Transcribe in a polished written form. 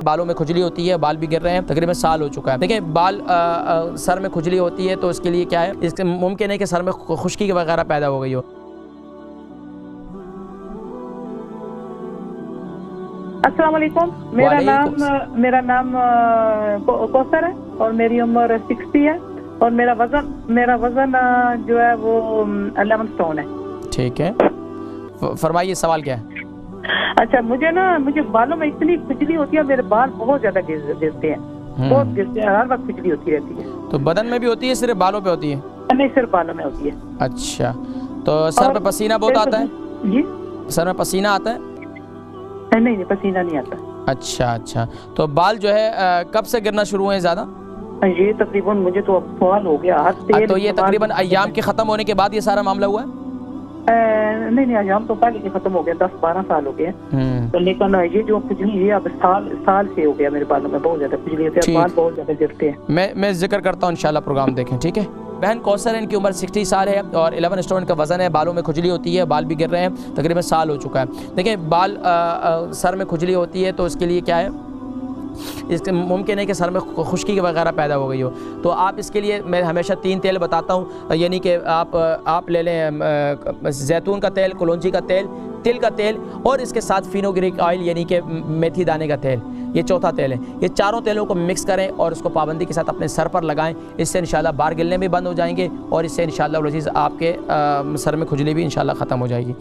बालों में खुजली होती है, बाल भी गिर रहे हैं, तकरीबन साल हो चुका है। देखिए बाल सर में खुजली होती है तो इसके लिए क्या है, इसके मुमकिन है कि सर में खुश्की वगैरह पैदा हो गई हो। अस्सलाम वालेकुम। मेरा नाम कौसर है और मेरी उम्र 60 है और मेरा वजन जो है वो 11 स्टोन है। ठीक है, फरमाइए सवाल क्या है। अच्छा, मुझे बालों में इतनी खुजली होती है, मेरे बाल बहुत ज्यादा गिरते हैं, बहुत गिरते हैं, हर वक्त खुजली होती रहती है। तो बदन में भी होती है, सिर्फ बालों पे होती है? नहीं, सिर्फ बालों में होती है। अच्छा, तो सर पे पसीना बहुत आता है? जी, सर में पसीना आता है? नहीं, पसीना नहीं आता। अच्छा, तो बाल जो है कब से गिरना शुरू हुए ज्यादा? ये तकरीबन मुझे तो अब साल हो गया। तो ये तकरीबन अय्याम के खत्म होने के बाद ये सारा मामला हुआ है? नहीं, अय्याम तो पहले के खत्म हो गया, 10-12 साल हो गए। तो लेकिन ये जो खुजली है अब साल से हो गया, मेरे बालों में बहुत ज्यादा खुजली होती है, बाल बहुत ज्यादा गिरते हैं। मैं जिक्र करता हूँ, इंशाल्लाह प्रोग्राम देखें, ठीक है। बहन कौसर, इनकी उम्र 60 साल है और 11 स्टोन का वजन है, बालों में खुजली होती है, बाल भी गिर रहे हैं, तकरीबन साल हो चुका है। देखिए बाल सर में खुजली होती है तो इसके लिए क्या है, इसके मुमकिन है कि सर में खुश्की वगैरह पैदा हो गई हो। तो आप इसके लिए मैं हमेशा 3 तेल बताता हूँ, यानी कि आप ले लें जैतून का तेल, कलौंजी का तेल, तिल का तेल और इसके साथ फिनोग्रीक ऑयल यानी कि मेथी दाने का तेल, ये चौथा तेल है। ये चारों तेलों को मिक्स करें और उसको पाबंदी के साथ अपने सर पर लगाएं। इससे इंशाल्लाह बाल गिरने भी बंद हो जाएंगे और इससे इंशाल्लाह अज़ीज़ आपके सर में खुजली भी इंशाल्लाह ख़त्म हो जाएगी।